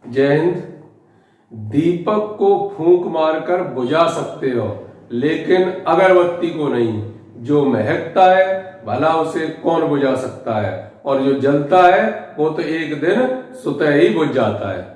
जय हिंद। दीपक को फूंक मारकर बुझा सकते हो, लेकिन अगरबत्ती को नहीं। जो महकता है भला उसे कौन बुझा सकता है, और जो जलता है वो तो एक दिन सुतह ही बुझ जाता है।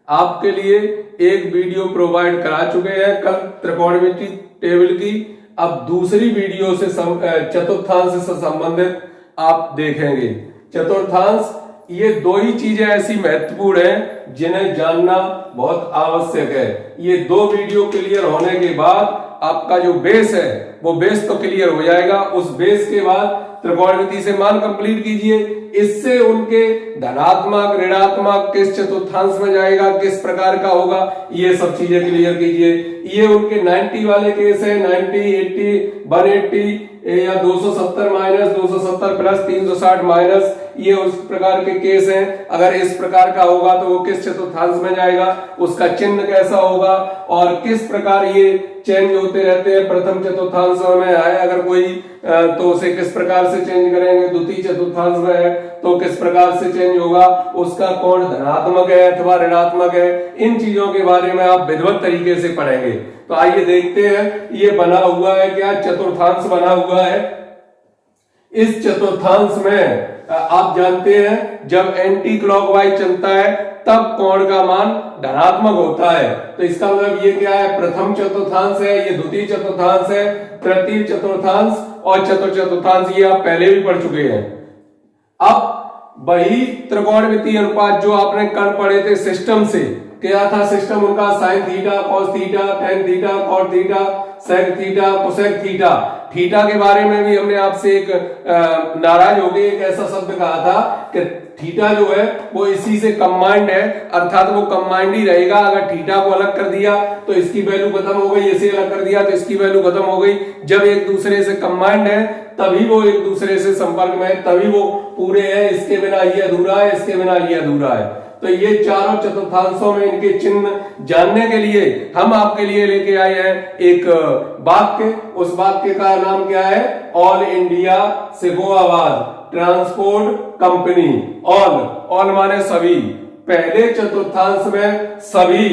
आपके लिए एक वीडियो प्रोवाइड करा चुके हैं कल त्रिकोणमिति टेबल की। अब दूसरी वीडियो से चतुर्थांश से संबंधित आप देखेंगे। चतुर्थांश, ये दो ही चीजें ऐसी महत्वपूर्ण हैं जिन्हें जानना बहुत आवश्यक है। ये दो वीडियो क्लियर होने के बाद आपका जो बेस है वो बेस तो क्लियर हो जाएगा। उस बेस के बाद त्रिकोणमिति से मान कंप्लीट कीजिए। इससे उनके धनात्मक ऋणात्मक किस चतुर्थांश में जाएगा, किस प्रकार का होगा, ये सब चीजें क्लियर कीजिए। ये उनके 90 वाले केस है, 90, 80, 180 या 270 माइनस 270 प्लस 360 माइनस, ये उस प्रकार के केस हैं। अगर इस प्रकार का होगा तो वो किस चतुर्थांश में जाएगा, उसका चिन्ह कैसा होगा और किस प्रकार ये चेंज होते रहते हैं। प्रथम चतुर्थांश में है अगर कोई तो उसे किस प्रकार से चेंज करेंगे, द्वितीय चतुर्थांश में है तो किस प्रकार से चेंज होगा, उसका कोण धनात्मक है अथवा ऋणात्मक है। इन चीजों के बारे में आप विधिवत तरीके से पढ़ेंगे। तो आइए देखते हैं ये बना हुआ है क्या, चतुर्थांश बना हुआ है। इस चतुर्थांश में आप जानते हैं जब एंटी क्लॉकवाइज चलता है तब कोण का मान धनात्मक होता है। तो इसका मतलब ये क्या है, प्रथम चतुर्थांश है, ये द्वितीय चतुर्थांश है, तृतीय चतुर्थांश और चतुर्थ चतुर्थांश, ये आप पहले भी पढ़ चुके हैं। अब वही त्रिकोणमितीय अनुपात जो आपने कल पढ़े थे सिस्टम से, क्या था सिस्टम उनका, sine theta, cos theta, tan theta, cot theta, sec theta, cosec theta. Theta के बारे में भी हमने आपसे एक नाराज हो गए एक ऐसा शब्द कहा था कि थीटा जो है वो इसी से कंबाइंड है, अर्थात वो कंबाइंड ही रहेगा। अगर थीटा को अलग कर दिया तो इसकी वैल्यू खत्म हो गई, इसे अलग कर दिया तो इसकी वैल्यू खत्म हो गई। जब एक दूसरे से कंबाइंड है तभी वो एक दूसरे से संपर्क में है, तभी वो पूरे हैं। इसके बिना ये अधूरा है, इसके बिना ये अधूरा है। तो ये चारों चतुर्थांशों में इनके चिन्ह जानने के लिए हम आपके लिए लेके आए हैं एक वाक्य। उस वाक्य का नाम क्या है, all India Shikohabad transport company. All माने सभी। पहले चतुर्थांश में सभी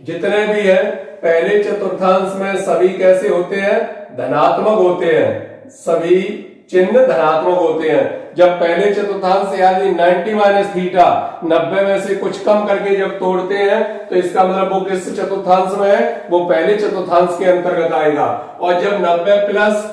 जितने भी है, पहले चतुर्थांश में सभी कैसे होते हैं, धनात्मक होते हैं। सभी चिन्ह धनात्मक होते हैं। जब पहले चतुर्थांश यानी 90 माइनस थीटा 90 में से कुछ कम करके जब तोड़ते हैं तो इसका मतलब वो किस चतुर्थांश में है, वो पहले चतुर्थांश के अंतर्गत आएगा। और जब 90 प्लस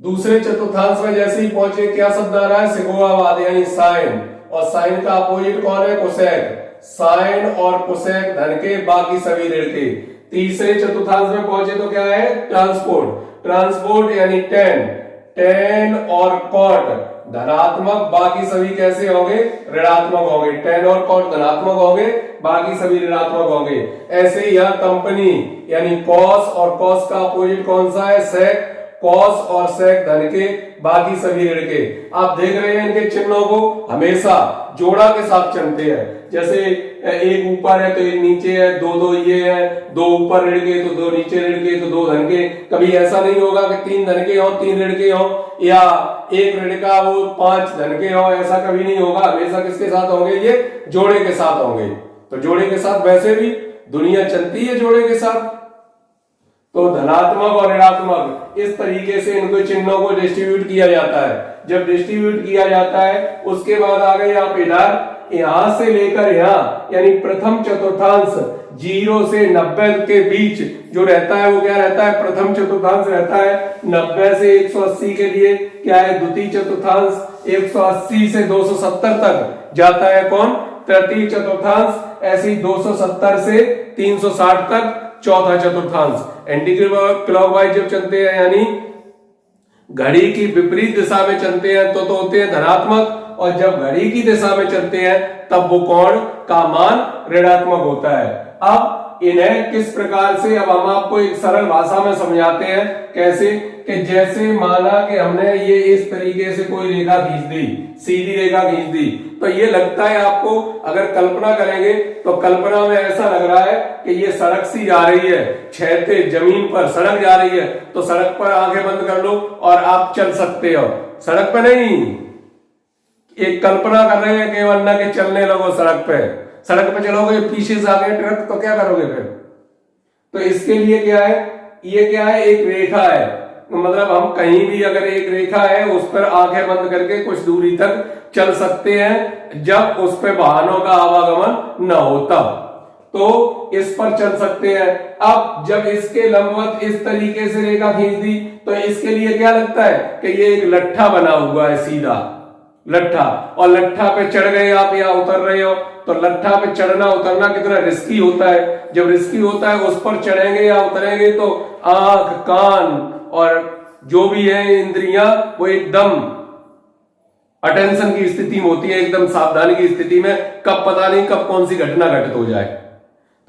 दूसरे चतुर्थांश में जैसे ही पहुंचे, क्या शब्द आ रहा है, सिकोहाबाद यानी साइन। और साइन का अपोजिट कौन है, कोसेक। साइन और कोसेक धन के, बाकी सभी ऋण के। तीसरे चतुर्थांश में पहुंचे तो क्या है, ट्रांसपोर्ट। ट्रांसपोर्ट यानी टेन और कॉट धनात्मक, बाकी सभी कैसे होंगे, ऋणात्मक होंगे। टेन और कॉट धनात्मक होंगे, बाकी सभी ऋणात्मक होंगे। ऐसे ही यहां कंपनी यानी कॉस, और कॉस का अपोजिट कौन सा है, सेक। कॉस और सेक धन के, बाकी सभी ऋण के। आप देख रहे हैं इनके चिन्हों को हमेशा जोड़ा के साथ चलते हैं। जैसे एक ऊपर है तो एक नीचे है, दो ये है, दो ऊपर ऋण के तो दो नीचे ऋण के तो दो धन के। कभी ऐसा नहीं होगा कि 3 धन के हो 3 ऋण के हो, या एक ऋण का वो 5 धन के हो, ऐसा कभी नहीं होगा। हमेशा किसके साथ होंगे, ये जोड़े के साथ होंगे। तो जोड़े के साथ वैसे भी दुनिया चलती है जोड़े के साथ। तो धनात्मक और ऋणात्मक इस तरीके से इनको चिन्हों को डिस्ट्रीब्यूट किया जाता है। जब डिस्ट्रीब्यूट किया जाता है उसके बाद आ गए आप इधर, यहां से लेकर यहां यानी प्रथम चतुर्थांश 0 से 90 के बीच जो रहता है वो क्या रहता है, प्रथम चतुर्थांश रहता है। 90 से 180 के लिए क्या है, द्वितीय चतुर्थांश। 180 से 270 तक जाता है कौन, तृतीय चतुर्थांश। ऐसी 270 से 360 तक चौथा चतुर्थांश। एंटी क्लॉकवाइज जब चलते हैं यानी घड़ी की विपरीत दिशा में चलते हैं तो होते हैं धनात्मक, और जब घड़ी की दिशा में चलते हैं तब वो कोण का मान ऋणात्मक होता है। अब इन्हें किस प्रकार से, अब हम आपको एक सरल भाषा में समझाते हैं। कैसे कि जैसे माना कि हमने ये इस तरीके से कोई रेखा खींच दी, सीधी रेखा खींच दी, तो ये लगता है आपको, अगर कल्पना करेंगे तो कल्पना में ऐसा लग रहा है कि ये सड़क सी जा रही है, क्षैतिज जमीन पर सड़क जा रही है। तो सड़क पर आंखें बंद कर लो और आप चल सकते हो, सड़क पर नहीं, एक कल्पना कर रहे हैं केवल ना कि चलने लगो सड़क पे। सड़क पे चलोगे, पीछे से आ गए ट्रक तो क्या करोगे फिर? तो इसके लिए क्या है, ये क्या है, एक रेखा है, मतलब हम कहीं भी अगर एक रेखा है उस पर आंखें बंद करके कुछ दूरी तक चल सकते हैं, जब उस पर वाहनों का आवागमन न हो तब तो इस पर चल सकते हैं। अब जब इसके लंबवत इस तरीके से रेखा खींच दी तो इसके लिए क्या लगता है कि ये एक लट्ठा बना हुआ है, सीधा लट्ठा, और लट्ठा पे चढ़ गए आप या उतर रहे हो तो लट्ठा पे चढ़ना उतरना कितना रिस्की होता है। जब रिस्की होता है उस पर चढ़ेंगे या उतरेंगे तो आंख, कान और जो भी है इंद्रियां वो एकदम अटेंशन की स्थिति में होती है, एकदम सावधानी की स्थिति में, कब पता नहीं कब कौन सी घटना घटित हो जाए।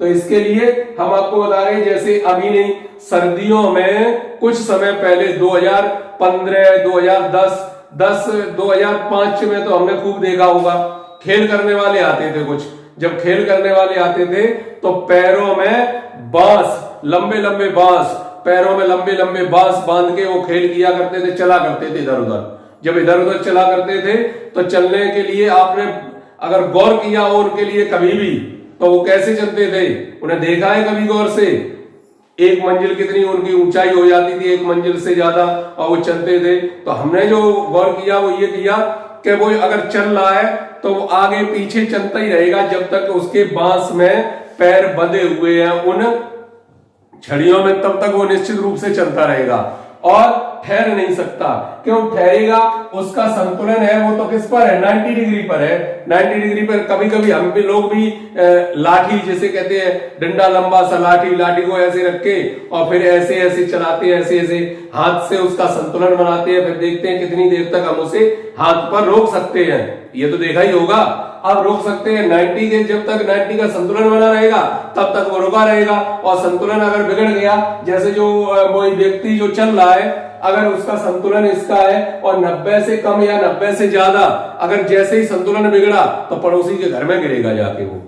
तो इसके लिए हम आपको बता रहे हैं, जैसे अभी नहीं, सर्दियों में कुछ समय पहले 2015, 2010, 2005 में तो हमने खूब देखा होगा, खेल करने वाले आते थे कुछ, जब खेल करने वाले आते थे तो पैरों में बांस, लंबे लंबे बांस, पैरों में लंबे लंबे बांस बांध के वो खेल किया करते थे, चला करते थे इधर उधर। जब इधर उधर चला करते थे तो चलने के लिए आपने अगर गौर किया हो उनके लिए कभी भी, तो वो कैसे चलते थे, उन्हें देखा है कभी गौर से? एक मंजिल कितनी उनकी ऊंचाई हो जाती थी, एक मंजिल से ज्यादा, और वो चलते थे। तो हमने जो गौर किया वो ये किया कि वो अगर चल रहा है तो वो आगे पीछे चलता ही रहेगा जब तक उसके बांस में पैर बंधे हुए हैं उन छड़ियों में, तब तक वो निश्चित रूप से चलता रहेगा और ठहर नहीं सकता। क्यों ठहरेगा? उसका संतुलन है वो तो किस पर है, 90 डिग्री पर है। 90 डिग्री पर कभी कभी हम भी लोग भी लाठी जिसे कहते हैं, डंडा लंबा सा लाठी को ऐसे रख के और फिर ऐसे ऐसे चलाते हैं, ऐसे ऐसे हाथ से उसका संतुलन बनाते हैं, फिर देखते हैं कितनी देर तक हम उसे हाथ पर रोक सकते हैं। ये तो देखा ही होगा, अब रोक सकते हैं 90 के, जब तक 90 का संतुलन बना रहेगा तब तक वो रुका रहेगा। और संतुलन अगर बिगड़ गया, जैसे जो कोई व्यक्ति जो चल रहा है अगर उसका संतुलन इसका है और 90 से कम या 90 से ज्यादा, अगर जैसे ही संतुलन बिगड़ा तो पड़ोसी के घर में गिरेगा जाके वो।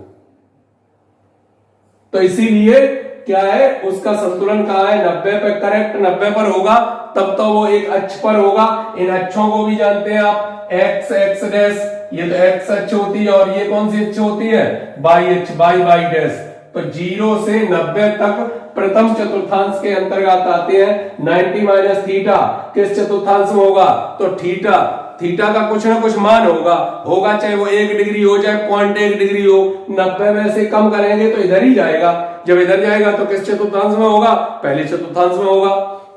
तो इसीलिए क्या है, उसका संतुलन कहाँ है, 90 पे, करेक्ट 90 पर होगा तब तो वो एक अक्ष पर होगा। इन अक्षों को भी जानते हैं आप, एक्स, एक्स डैश, ये तो एक्स अक्ष होती है और ये कौन सी अक्ष होती है, वाई अक्ष, वाई डैश। तो 0 से 90 तक प्रथम चतुर्थांश के अंतर्गत आते हैं। 90 माइनस थीटा किस चतुर्थांश में होगा, तो थीटा का कुछ ना कुछ मान होगा चाहे वो 1 डिग्री हो जाए 0.1 डिग्री हो, 90 में से कम करेंगे तो इधर ही जाएगा। जब इधर जाएगा तो किस चतुर्थांश में होगा, पहले चतुर्थांश में होगा,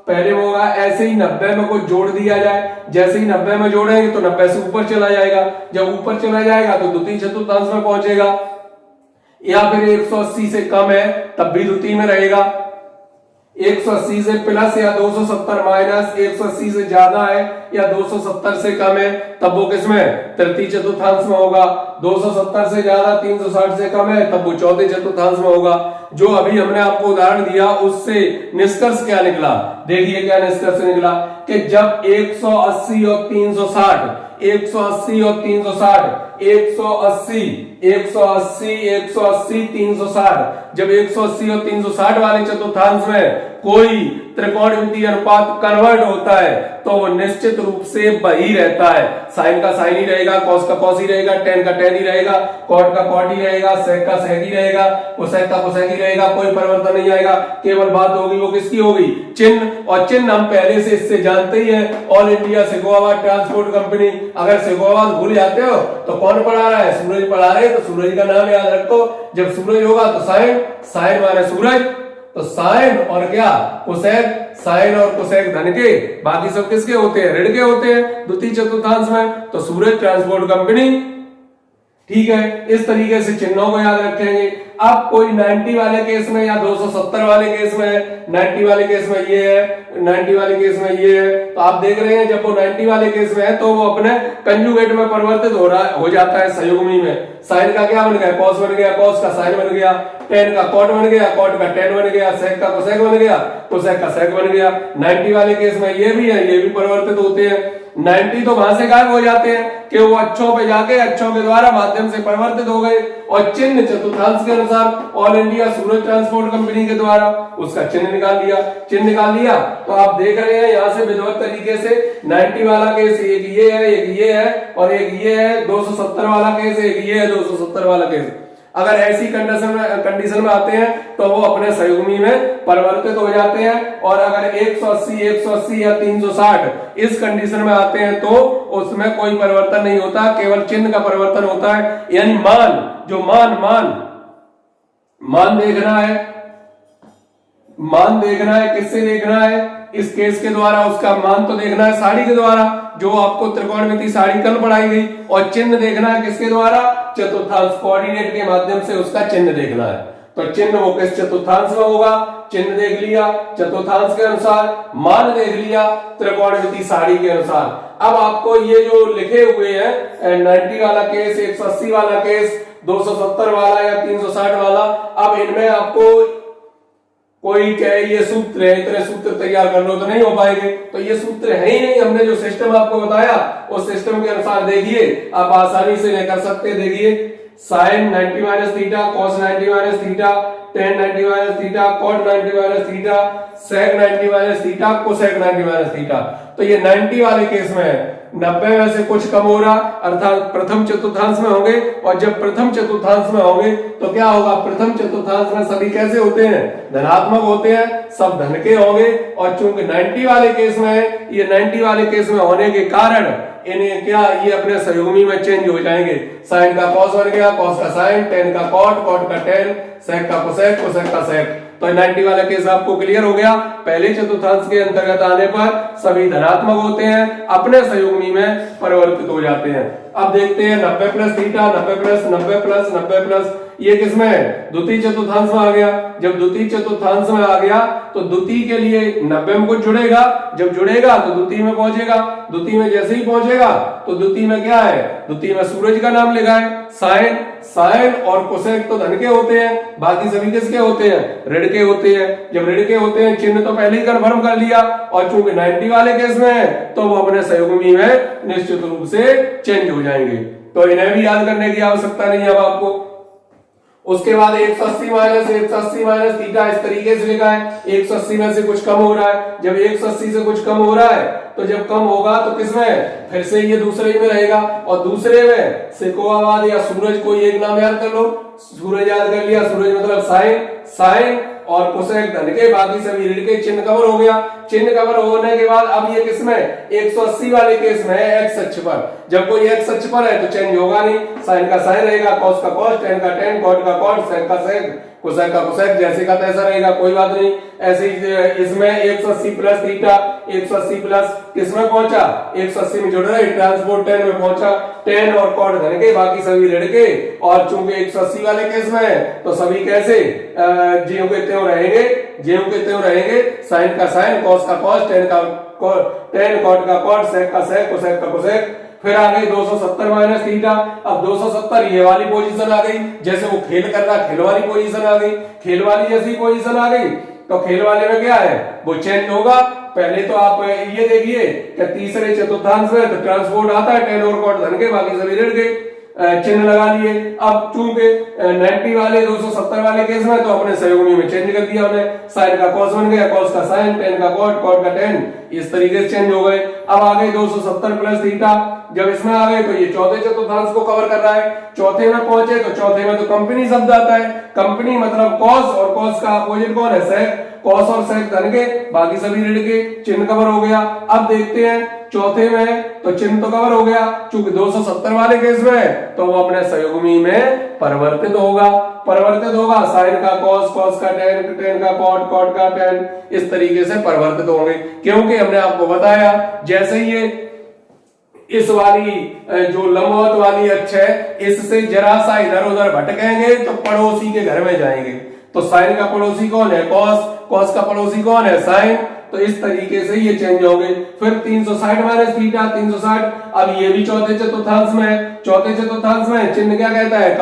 पहले में होगा। ऐसे ही 90 में कुछ जोड़ दिया जाए, जैसे ही 90 में जोड़ेंगे तो 90 से ऊपर चला जाएगा, जब ऊपर चला जाएगा तो द्वितीय चतुर्थांश में पहुंचेगा। या फिर 180 से कम है तब भी द्वितीय में रहेगा, 180 से प्लस या 270 माइनस, 180 से ज्यादा है या 270 से कम है तब वो किसमें, तृतीय चतुर्थांश में होगा। 270 से ज्यादा, 360 से कम है तब वो चौथे चतुर्थांश में होगा। जो अभी हमने आपको उदाहरण दिया उससे निष्कर्ष क्या निकला, देखिए क्या निष्कर्ष निकला कि जब 180 और 360, 180 और 360, 180, 360, जब 180 और 360 वाले चतुर्थांश में कोई त्रिकोणमितीय अनुपात कन्वर्ट होता है तो वो निश्चित रूप से वही रहता है। साइन का साइन ही रहेगा, कॉस का कॉस ही रहेगा, टेन का टेन ही रहेगा, कॉट का कॉट ही रहेगा, सेक का सेक ही रहेगा, कोसेक का कोसेक ही रहेगा, कोई परिवर्तन नहीं आएगा। केवल बात होगी वो किसकी होगी, चिन्ह। और चिन्ह हम पहले से इससे जानते ही है, all India Shikohabad transport company. अगर सिकोहाबाद भूल जाते हो तो कौन पढ़ा रहा है, सूरज पढ़ा रहे, तो सूरज का नाम याद रखो। जब सूरज होगा तो साइन, साइन माने सूरज, तो साइन और क्या, कोसेक, साइन और कोसेक धन के, बाकी सब किसके होते हैं, ऋण के होते हैं द्वितीय चतुर्थांश में। तो सूरज ट्रांसपोर्ट कंपनी, ठीक है। इस तरीके से चिन्हों को याद रखेंगे। अब कोई 90 वाले केस में या 270 वाले केस में, 90 वाले केस में ये है, 90 वाले केस में ये है, तो आप देख रहे हैं जब वो 90 वाले केस में है तो वो अपने कंजुगेट में परिवर्तित हो जाता है, संयुग्मी में। साइन का क्या बन गया, कॉस बन गया, कॉस का साइन बन गया, टेन का कॉट बन गया, कॉट का टेन बन गया, सेक का कोसेक बन गया, कोसेक का सेक बन गया। 90 वाले केस में ये भी है, ये भी परिवर्तित होते हैं। 90 तो वहां से गायब हो जाते हैं कि वो अक्षों पे जाके अक्षों के द्वारा माध्यम से परिवर्तित हो गए। और चिन्ह चतुर्थांश के अनुसार ऑल इंडिया सूरज ट्रांसपोर्ट कंपनी के द्वारा उसका चिन्ह निकाल लिया। चिन्ह निकाल लिया तो आप देख रहे हैं यहां से विधिवत तरीके से 90 वाला केस एक ये है, एक ये है और एक ये है, 270 वाला केस एक ये है, 270 वाला केस। अगर ऐसी कंडीशन में आते हैं तो वो अपने संयुग्मी में परिवर्तित हो जाते हैं। और अगर 180 या 360 इस कंडीशन में आते हैं तो उसमें कोई परिवर्तन नहीं होता, केवल चिन्ह का परिवर्तन होता है। यानी मान देखना है, किससे देखना है? इस केस के द्वारा उसका मान तो देखना है साड़ी के द्वारा, जो आपको त्रिकोणमिति साड़ी कल पढ़ाई गई। और चिन्ह देखना है किसके द्वारा? चतुर्थांश कोऑर्डिनेट के माध्यम से उसका चिन्ह देखना है। तो चिन्ह वो किस चतुर्थांश में होगा? चिन्ह देख लिया चतुर्थांश के अनुसार, मान देख लिया त्रिकोणमिति साड़ी के अनुसार। अब आपको ये जो लिखे हुए हैं 90 वाला केस, 180 वाला केस, 270 वाला या 360 वाला, अब इनमें आपको कोई कहे ये सूत्र है, इतने सूत्र तैयार कर लो, तो नहीं हो पाएंगे। तो ये सूत्र है ही नहीं, हमने जो सिस्टम आपको बताया उस सिस्टम के अनुसार देखिए आप आसानी से लेकर सकते। देखिए sine 90 minus theta, cos 90 minus theta, tan 90 minus theta, cot 90 minus theta, sec 90 minus theta, cosec 90 minus theta. तो ये 90 वाले केस में है 90 में से कुछ कम हो रहा, अर्थात प्रथम चतुर्थांश में होंगे। और जब प्रथम चतुर्थांश में होंगे तो क्या होगा? प्रथम चतुर्थांश में सभी कैसे होते हैं? धनात्मक होते हैं, सब धन के होंगे। और चूंकि 90 वाले केस में है, ये 90 वाले केस में होने के कारण इन्हें क्या, ये अपने संयुग्मी में चेंज हो जाएंगे। साइन का कॉस बन गया, कॉस का साइन, टेन का कॉट, कॉट का टेन, सेक का कोसेक, कोसेक का सेक। तो 90 वाला केस आपको क्लियर हो गया। पहले चतुर्थांश के अंतर्गत आने पर सभी धनात्मक होते हैं, अपने संयुग्मी में परिवर्तित हो जाते हैं। अब देखते हैं 90 plus theta, 90 plus 90 plus 90 plus, ये किसमें है? द्वितीय चतुर्थांश में आ गया। जब द्वितीय चतुर्थांश में आ गया तो द्वितीय के लिए 90 में कुछ जुड़ेगा, जब जुड़ेगा तो द्वितीय में पहुंचेगा। द्वितीय में जैसे ही पहुंचेगा तो द्वितीय में क्या है? द्वितीय में सूरज का नाम लिखा है। साइन और कोसेक तो धन के होते हैं, बाकी सभी किसके होते हैं? ऋण के होते हैं। जब ऋण के होते हैं चिन्ह तो पहले ही कन्फर्म कर लिया। और चूंकि 90 वाले केस में है तो वो अपने संयुग्मी में निश्चित रूप से चेंज हो जाएंगे। तो इन्हें भी याद करने की आवश्यकता नहीं है अब आपको। उसके बाद 180 माइनस थीटा इस तरीके से लिखा है। 180 में से कुछ कम हो रहा है। जब 180 से कुछ कम हो रहा है तो जब कम होगा तो किसमें? फिर से ये दूसरे ही में रहेगा। और दूसरे में सिकोआवाद या सूरज को एक नाम याद कर लो। सूरज याद कर लिया, सूरज मतलब साइन और कोसेक धन के, बाकी सभी ऋण के। चिन्ह कवर हो गया। चिन्ह कवर होने के बाद अब ये किसमें? 180 वाले केस में है एक्स अक्ष पर। जब कोई एक्स अक्ष पर है तो चेंज होगा नहीं, साइन का साइन रहेगा, कॉस का कॉस, टेन का टेन, कॉट का कॉट, सेक का सेक, कोसेक का कोसेक, जैसे का तैसा रहेगा, कोई बात नहीं। ऐसे ही इसमें 180 प्लस थीटा, 180 प्लस किसमें पहुंचा? 180 में जुड़ रहे, ट्रांसपोर्ट 10 में पहुंचा। 10 और कॉट धन के, बाकी सभी ऋण के। और चूंकि 180 वाले केस में है तो सभी कैसे ज्यों के त्यों रहेंगे। साइन का साइन, कॉस का कॉस, टेन कॉट का कॉट, सेक का सेक, कोसेक का कोसेक। फिर आ गई 270 माइनस थीटा। अब 270 ये वाली पोजीशन आ गई, जैसे वो खेल कर रहा खेल वाली पोजीशन आ गई। खेल वाली जैसी पोजीशन आ गई तो खेल वाले में क्या है? वो चेंज होगा। पहले तो आप ये देखिए कि तीसरे चतुर्थांश में तो ट्रांसपोर्ट आता है, टेन और कॉट धन के, बाकी सभी ऋण के। चिन्ह लगा लिए। अब चूंकि 90 वाले 270 वाले केस में तो अपने संयुग्मी में चेंज कर दिया हमने। साइन का कॉस बन गया, कॉस का साइन, टेन का कॉट, कॉट का टेन, इस तरीके से चेंज हो गए। अब आ गए 270 प्लस थीटा। जब इसमें आ गए तो ये चौथे चतुर्थांश को कवर कर रहा है। चौथे में पहुंचे तो चौथे में तो कंपनी शब्द आता है। कंपनी मतलब कॉस, और कॉस का अपोजिट कौन है? सेक। कॉस और सेक धन के, बाकी सभी ऋण के। चिन्ह कवर हो गया। अब देखते हैं चौथे में तो चिन्ह तो कवर हो गया। चूंकि 270 वाले केस में तो वो अपने संयुग्मी में परिवर्तित होगा। साइन का कॉस, कॉस का टेन, टेन का कॉट, कॉट का टेन, इस तरीके से परिवर्तित होंगे। क्योंकि हमने आपको बताया जैसे ही ये इस वाली जो लंबवत वाली अक्ष है इससे जरा सा इधर उधर भटकेंगे तो पड़ोसी के घर में जाएंगे। तो साइन का पड़ोसी कौन है? कॉस। कॉस का पड़ोसी कौन है? साइन। तो इस तरीके से ये चेंज होंगे। फिर 360 माइनस थीटा, 360। अब ये भी चौथे चतुर्थांश में है। चौथे चतुर्थांश में चिन्ह क्या कहता है?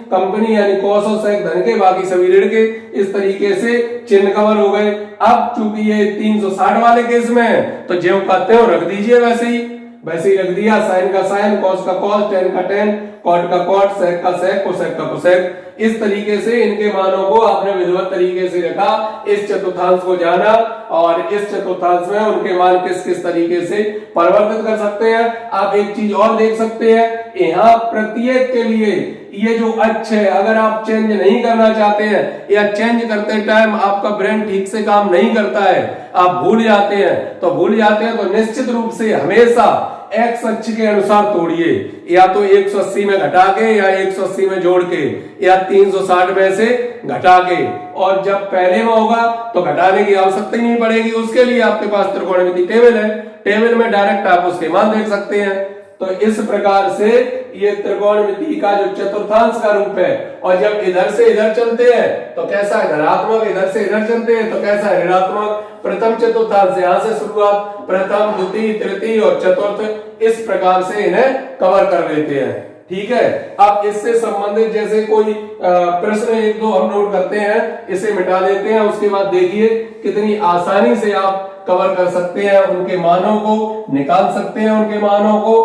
कंपनी यानी कॉस और सेक धन के, बाकी सभी ऋण के। इस तरीके से चिन्ह कवर हो गए। अब चूंकि ये 360 वाले केस में है तो ज्यों का त्यों रख दीजिए, वैसे ही रख दिया। साइन का साइन, कॉस का कॉस, टेन का टेन, कॉट का कॉट, सेक का सेक, कोसेक का कोसेक। इस तरीके से इनके मानों को आपने विधिवत तरीके से रखा, इस चतुर्थांश को जाना और इस चतुर्थांश में उनके मान किस किस तरीके से परिवर्तित कर सकते हैं। आप एक चीज और देख सकते हैं, यहाँ प्रत्येक के लिए ये जो अक्ष है, अगर आप चेंज नहीं करना चाहते हैं या चेंज करते टाइम आपका ब्रेन ठीक से काम नहीं करता है, आप भूल जाते हैं, तो निश्चित रूप से हमेशा एक्स अक्ष के अनुसार तोड़िए, या तो 180 में घटा के या 180 में जोड़ के या 360 में से घटा के। और जब पहले में होगा तो घटाने की आवश्यकता ही नहीं पड़ेगी, उसके लिए आपके पास त्रिकोणमिति टेबल है, टेबल में डायरेक्ट आप उसके मान देख सकते हैं। तो इस प्रकार से ये त्रिकोणमिति का जो चतुर्थांश का रूप है, और जब इधर से इधर चलते हैं तो कैसा है धनात्मक, इधर से इधर चलते हैं तो कैसा है ऋणात्मक। प्रथम चतुर्थांश यहां से शुरुआत, प्रथम, द्वितीय, तृतीय और चतुर्थ, इस प्रकार से इन्हें कवर कर लेते हैं। ठीक है, अब इससे संबंधित जैसे कोई प्रश्न एक दो हम नोट करते हैं, इसे मिटा देते हैं, उसके बाद देखिए कितनी आसानी से आप कवर कर सकते हैं, उनके मानों को निकाल सकते हैं, उनके मानों को।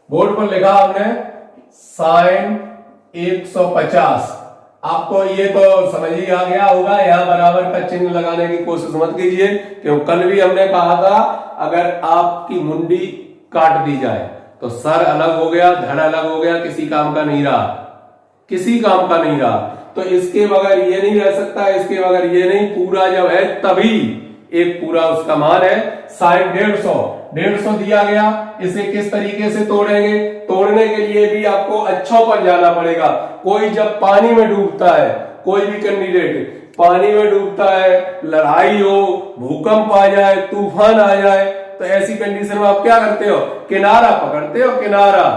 बोर्ड पर लिखा हमने साइन 150। आपको ये तो समझ ही आ गया होगा, यहां बराबर का चिन्ह लगाने की कोशिश मत कीजिए, क्योंकि कल भी हमने कहा था अगर आपकी मुंडी काट दी जाए तो सर अलग हो गया, धड़ अलग हो गया, किसी काम का नहीं रहा, किसी काम का नहीं रहा। तो इसके बगैर ये नहीं रह सकता, इसके बगैर ये नहीं, पूरा जब है तभी एक पूरा उसका मान है साइन 150 दिया गया। इसे किस तरीके से तोड़ेंगे, तोड़ने के लिए भी आपको अच्छों पर जाना पड़ेगा। कोई जब पानी में डूबता है, कोई भी कैंडिडेट पानी में डूबता है, लड़ाई हो, भूकंप आ जाए, तूफान आ जाए, तो ऐसी कंडीशन में आप क्या करते हो, किनारा पकड़ते हो, किनारा,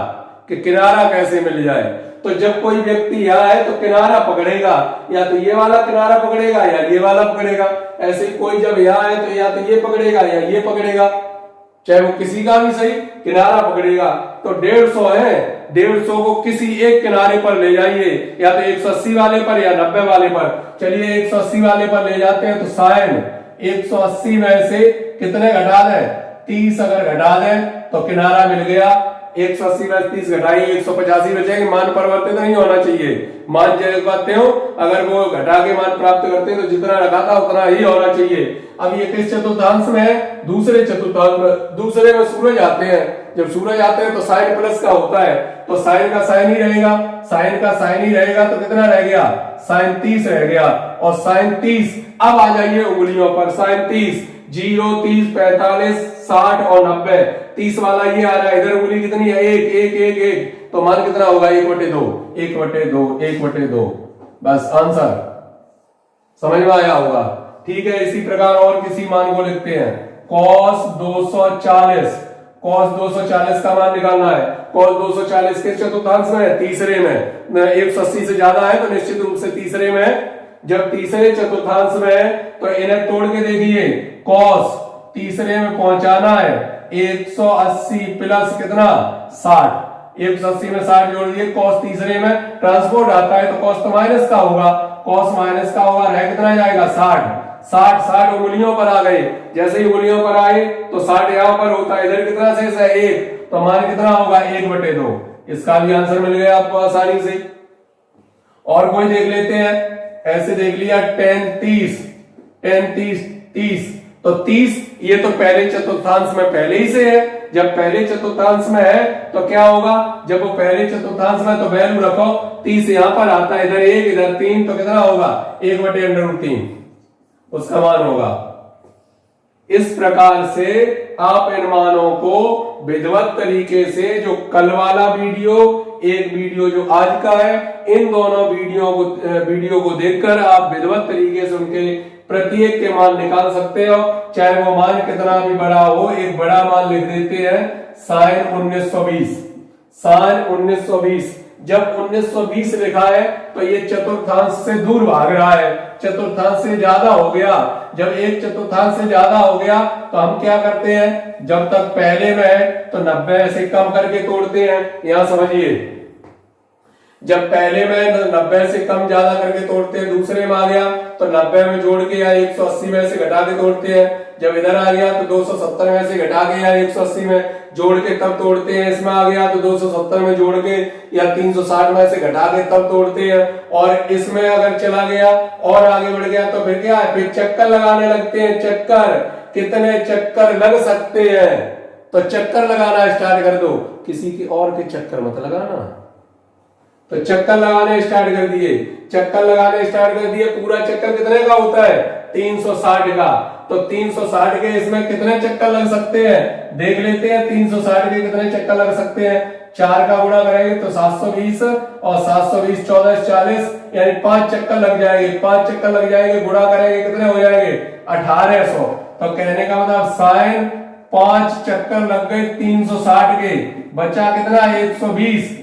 कि किनारा कैसे मिल जाए। तो जब कोई व्यक्ति यहाँ है तो किनारा पकड़ेगा, या तो ये वाला किनारा पकड़ेगा या ये वाला पकड़ेगा। ऐसे कोई जब यहाँ है तो या तो ये पकड़ेगा या ये पकड़ेगा, चाहे वो किसी का भी सही, किनारा पकड़ेगा। तो 150 है, 150 को किसी एक किनारे पर ले जाइए, या तो 180 वाले पर या 90 वाले पर। चलिए 180 वाले पर ले जाते हैं, तो साइन 180 में से कितने घटा दें, 30 अगर घटा दें तो किनारा मिल गया। 180 में 30 घटाइए, 185 बचेंगे। मान परिवर्तित नहीं होना चाहिए, मान जैसे कहते हो अगर वो घटा के मान प्राप्त करते हैं तो जितना रखा था उतना ही होना चाहिए। अब ये किस चतुर्थांश में है, दूसरे चतुर्थांश में। दूसरे में सूरज आते हैं, जब सूरज आते हैं तो साइन प्लस का होता है, तो साइन का साइन ही रहेगा, साइन का साइन ही रहेगा, तो कितना रह गया, साइन 30 रह गया। और साइन 30, अब आ जाइए उंगलियों पर, साइन 30, 0, 30, 45, 60 और 90, 30 वाला ये आ रहा है, इधर उंगली कितनी है, 1, 1, 1, 1, तो मान कितना होगा, 1/2, 1/2, 1/2। बस आंसर समझ में आया होगा। ठीक है, इसी प्रकार और किसी मान को लिखते हैं, cos 240, cos 240 का मान निकालना है। cos 240 के चतुर्थांश में है, तीसरे में, 180 से ज्यादा है तो निश्चित रूप से तीसरे में है। जब तीसरे चतुर्थांश में है तो इन्हें तोड़ के देखिए, cos तीसरे में पहुंचाना है, 180 प्लस कितना, 60, 180 में 60 जोड़ दिए, cos तीसरे में ट्रांसपोर्ट आता है तो cos तो माइनस का होगा, cos माइनस का होगा, रह कितना जाएगा, 60, 60, 60 उंगलियों पर आ गए। जैसे ही उंगलियों पर आए तो 60 यहां पर होता है, इधर कितना शेष है, 1, तो मान कितना होगा, 1/2। इसका भी आंसर मिल गया आपको आसानी से। और कोई देख लेते हैं, ऐसे देख लिया, 10, 30, 10, 30, 30, तो 30 ये तो पहले चतुर्थांश में पहले ही से है। जब पहले चतुर्थांश में है तो क्या होगा, जब वो पहले चतुर्थांश में तो वैल्यू रखो, 30 यहां पर आता है, इधर 1 इधर 3, तो कितना होगा, 1/√3 उसका मान होगा। इस प्रकार से आप इन मानों को विधिवत तरीके से, जो कल वाला वीडियो, एक वीडियो जो आज का है, इन दोनों वीडियो को देखकर आप विधिवत तरीके से उनके प्रत्येक के मान निकाल सकते हो। चाहे वो मान कितना भी बड़ा हो, एक बड़ा मान लिख देते हैं, साइन 1920, साइन 1920 जब 1920 लिखा है तो ये चतुर्थांश से दूर भाग रहा है, चतुर्थांश से ज्यादा हो गया। जब एक चतुर्थांश से ज्यादा हो गया तो हम क्या करते हैं, जब तक पहले में है तो 90 से कम करके तोड़ते हैं। यहां समझिए, जब पहले में 90 से कम ज्यादा करके तोड़ते हैं, दूसरे में आ गया तो 90 में जोड़ के या 180 में से घटा के तोड़ते हैं। जब इधर आ गया तो 270 में से घटा के या 180 में जोड़ के तब तोड़ते हैं। इसमें आ गया तो 270 में जोड़ के या 360 में से घटा के तब तोड़ते हैं। और इसमें अगर चला गया और आगे बढ़ गया तो फिर क्या है, फिर चक्कर लगाने लगते हैं। चक्कर, कितने चक्कर लग सकते हैं, तो चक्कर लगाना स्टार्ट कर दो, किसी के और के चक्कर मत लगाना। तो चक्कर लगाने स्टार्ट कर दिए, चक्कर लगाने स्टार्ट कर दिए। पूरा चक्कर कितने का होता है, 360 का। तो 360 के इसमें कितने चक्कर लग सकते हैं, देख लेते हैं। 360 के कितने चक्कर लग सकते हैं, 4 का गुणा करेंगे तो 720 और 720 14 40, यानी 5 चक्कर लग जाएंगे। 5 चक्कर लग जाएंगे, गुणा करेंगे कितने हो जाएंगे, 1800। तो कहने का मतलब साइन 5 चक्कर लग गए 360 के, बचा कितना 120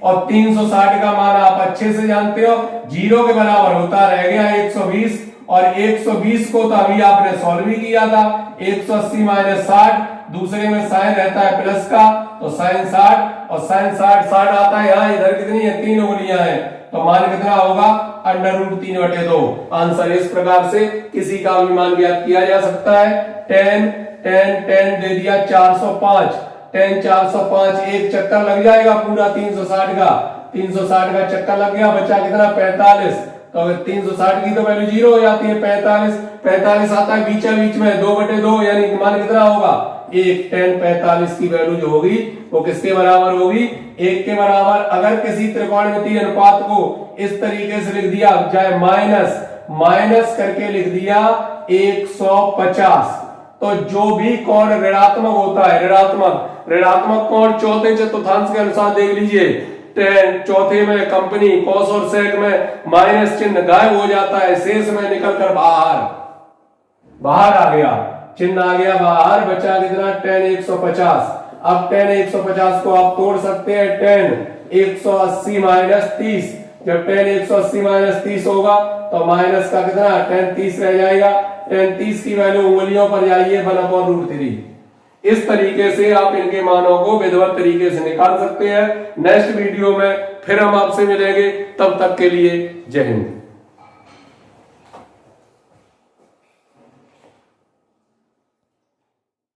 और 360 का मान आप अच्छे से जानते हो, 0 के बराबर होता रह गया 120। और 120 को तो अभी आपने सॉल्व भी किया था। 180 माइनस 60, दूसरे में साइन रहता है प्लस का, तो साइन 60 और साइन 60 आता है यहाँ। इधर कितनी है, 3 उंगलियां हैं, तो मान कितना होगा, √3/2। आंसर इस प्रकार से किसी का भी मान ज्ञात किया जा सकता है। 10 दे दिया 405, 10 405, एक चक्कर लग जाएगा पूरा 360 का। 360 का चक्कर लग गया, बचा कितना 45। तो अगर 360 की तो वैल्यू 0 हो जाती है, 45 आता है बीच में 2/2, यानी मान कितना होगा 1। 10 45 की वैल्यू जो होगी वो किसके बराबर होगी, 1 के बराबर। अगर किसी त्रिकोणमितीय अनुपात को इस तरीके से लिख दिया जाए, माइनस करके लिख दिया 150, तो जो भी कोण ऋणात्मक होता है, ऋणात्मक कोण चौथे चतुर्थांश के अनुसार देख लीजिए। 10 चौथे में कंपनी कॉस और सेक में माइनस चिन्ह गायब हो जाता है, शेष में निकलकर बाहर आ गया, चिन्ह आ गया बाहर, बचा कितना 10 150। अब 10 150 को आप तोड़ सकते हैं। 10 180 माइनस 30, जब 10 180 माइनस 30 होगा तो माइनस का कितना 10 30 रह जाएगा। 10 30 की वैल्यू उंगलियों पर जाइए 1/√3। इस तरीके से आप इनके मानों को विधिवत तरीके से निकाल सकते हैं। नेक्स्ट वीडियो में फिर हम आपसे मिलेंगे, तब तक के लिए जय हिंद।